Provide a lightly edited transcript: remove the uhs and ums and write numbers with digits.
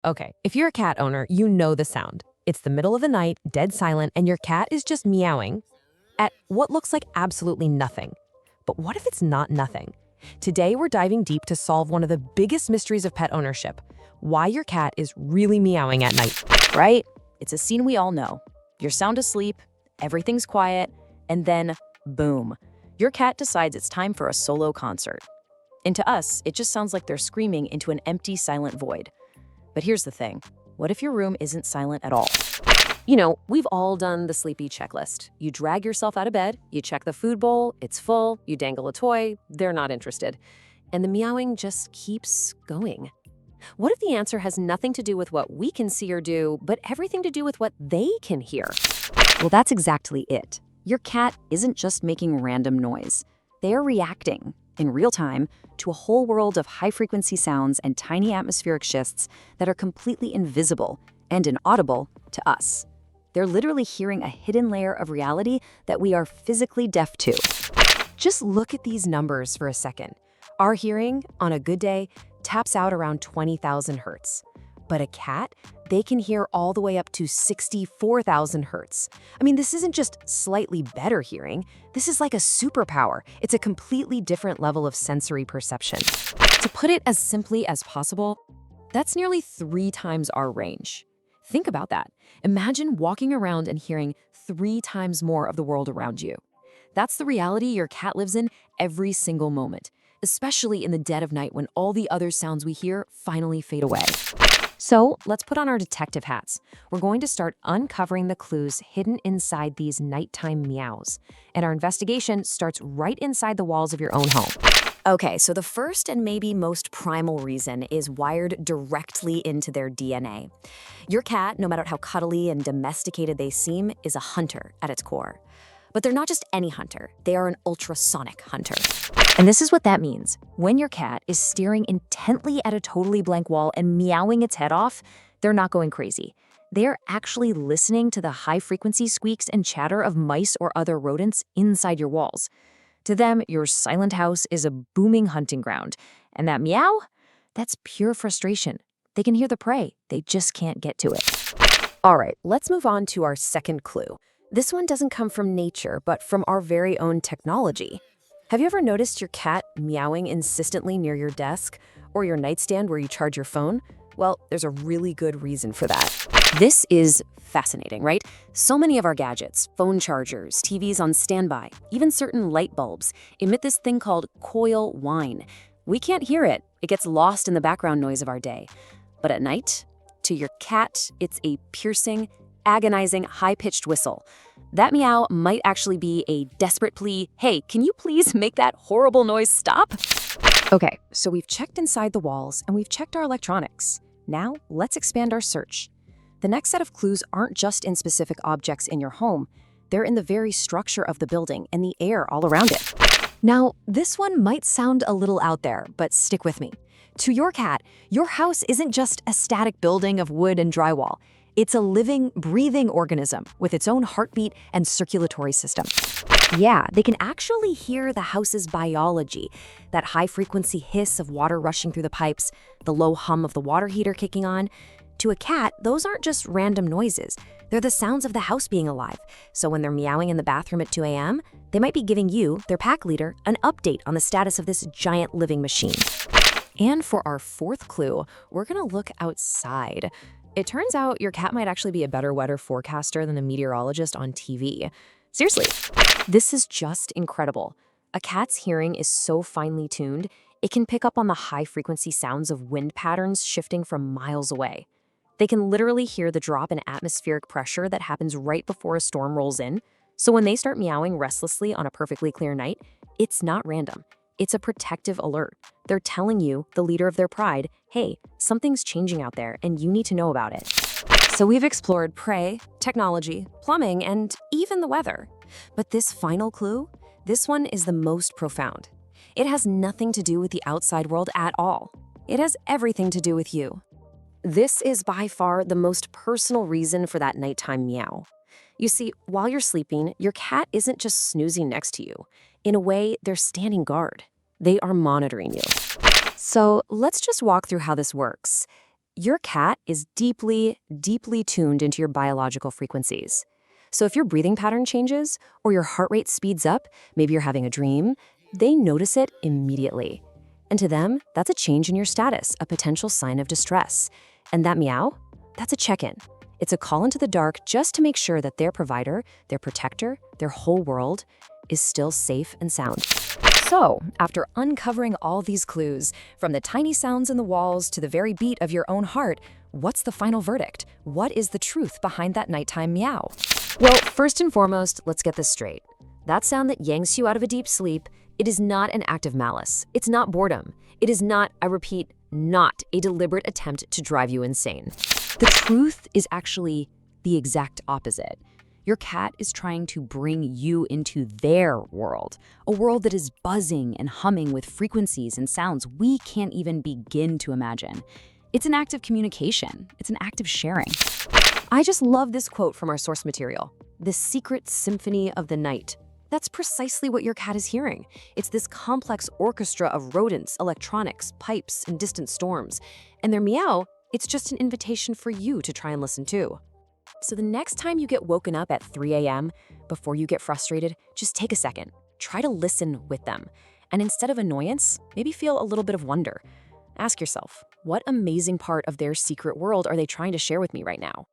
Okay, if you're a cat owner, you know the sound. It's the middle of the night, dead silent, and your cat is just meowing at what looks like absolutely nothing. But what if it's not nothing? Today, we're diving deep to solve one of the biggest mysteries of pet ownership: why your cat is really meowing at night. Right? It's a scene we all know. You're sound asleep, everything's quiet, and then boom, your cat decides it's time for a solo concert. And to us, it just sounds like they're screaming into an empty, silent void. But here's the thing. What if your room isn't silent at all? You know, we've all done the sleepy checklist. You drag yourself out of bed, you check the food bowl, it's full, you dangle a toy, they're not interested. And the meowing just keeps going. What if the answer has nothing to do with what we can see or do, but everything to do with what they can hear? Well, that's exactly it. Your cat isn't just making random noise. They are reacting, in real time, to a whole world of high-frequency sounds and tiny atmospheric shifts that are completely invisible and inaudible to us. They're literally hearing a hidden layer of reality that we are physically deaf to. Just look at these numbers for a second. Our hearing, on a good day, taps out around 20,000 hertz. But a cat, they can hear all the way up to 64,000 hertz. I mean, this isn't just slightly better hearing. This is like a superpower. It's a completely different level of sensory perception. To put it as simply as possible, that's nearly 3 times our range. Think about that. Imagine walking around and hearing 3 times more of the world around you. That's the reality your cat lives in every single moment, especially in the dead of night when all the other sounds we hear finally fade away. So let's put on our detective hats. We're going to start uncovering the clues hidden inside these nighttime meows. And our investigation starts right inside the walls of your own home. Okay, so the first and maybe most primal reason is wired directly into their DNA. Your cat, no matter how cuddly and domesticated they seem, is a hunter at its core. But they're not just any hunter, they are an ultrasonic hunter. And this is what that means. When your cat is staring intently at a totally blank wall and meowing its head off, they're not going crazy. They're actually listening to the high-frequency squeaks and chatter of mice or other rodents inside your walls. To them, your silent house is a booming hunting ground. And that meow? That's pure frustration. They can hear the prey, they just can't get to it. All right, let's move on to our second clue. This one doesn't come from nature, but from our very own technology. Have you ever noticed your cat meowing insistently near your desk or your nightstand where you charge your phone? Well, there's a really good reason for that. This is fascinating, right? So many of our gadgets, phone chargers, TVs on standby, even certain light bulbs, emit this thing called Coil Wine. We can't hear it. It gets lost in the background noise of our day. But at night, to your cat, it's a piercing, agonizing, high-pitched whistle. That meow might actually be a desperate plea, hey, can you please make that horrible noise stop? Okay, so we've checked inside the walls and we've checked our electronics. Now, let's expand our search. The next set of clues aren't just in specific objects in your home. They're in the very structure of the building and the air all around it. Now, this one might sound a little out there, but stick with me. To your cat, your house isn't just a static building of wood and drywall. It's a living, breathing organism with its own heartbeat and circulatory system. Yeah, they can actually hear the house's biology, that high-frequency hiss of water rushing through the pipes, the low hum of the water heater kicking on. To a cat, those aren't just random noises. They're the sounds of the house being alive. So when they're meowing in the bathroom at 2 a.m., they might be giving you, their pack leader, an update on the status of this giant living machine. And for our fourth clue, we're gonna look outside. It turns out your cat might actually be a better weather forecaster than the meteorologist on TV. Seriously, this is just incredible. A cat's hearing is so finely tuned, it can pick up on the high-frequency sounds of wind patterns shifting from miles away. They can literally hear the drop in atmospheric pressure that happens right before a storm rolls in. So when they start meowing restlessly on a perfectly clear night, it's not random. It's a protective alert. They're telling you, the leader of their pride, hey, something's changing out there and you need to know about it. So we've explored prey, technology, plumbing, and even the weather. But this final clue, this one is the most profound. It has nothing to do with the outside world at all. It has everything to do with you. This is by far the most personal reason for that nighttime meow. You see, while you're sleeping, your cat isn't just snoozing next to you. In a way, they're standing guard. They are monitoring you. So let's just walk through how this works. Your cat is deeply, deeply tuned into your biological frequencies. So if your breathing pattern changes or your heart rate speeds up, maybe you're having a dream, they notice it immediately. And to them, that's a change in your status, a potential sign of distress. And that meow, that's a check-in. It's a call into the dark just to make sure that their provider, their protector, their whole world is still safe and sound. So, after uncovering all these clues, from the tiny sounds in the walls to the very beat of your own heart, what's the final verdict? What is the truth behind that nighttime meow? Well, first and foremost, let's get this straight. That sound that yanks you out of a deep sleep, it is not an act of malice. It's not boredom. It is not, I repeat, not a deliberate attempt to drive you insane. The truth is actually the exact opposite. Your cat is trying to bring you into their world, a world that is buzzing and humming with frequencies and sounds we can't even begin to imagine. It's an act of communication. It's an act of sharing. I just love this quote from our source material, "The Secret Symphony of the Night." That's precisely what your cat is hearing. It's this complex orchestra of rodents, electronics, pipes, and distant storms. And their meow, it's just an invitation for you to try and listen too. So the next time you get woken up at 3 a.m., before you get frustrated, just take a second. Try to listen with them. And instead of annoyance, maybe feel a little bit of wonder. Ask yourself, what amazing part of their secret world are they trying to share with me right now?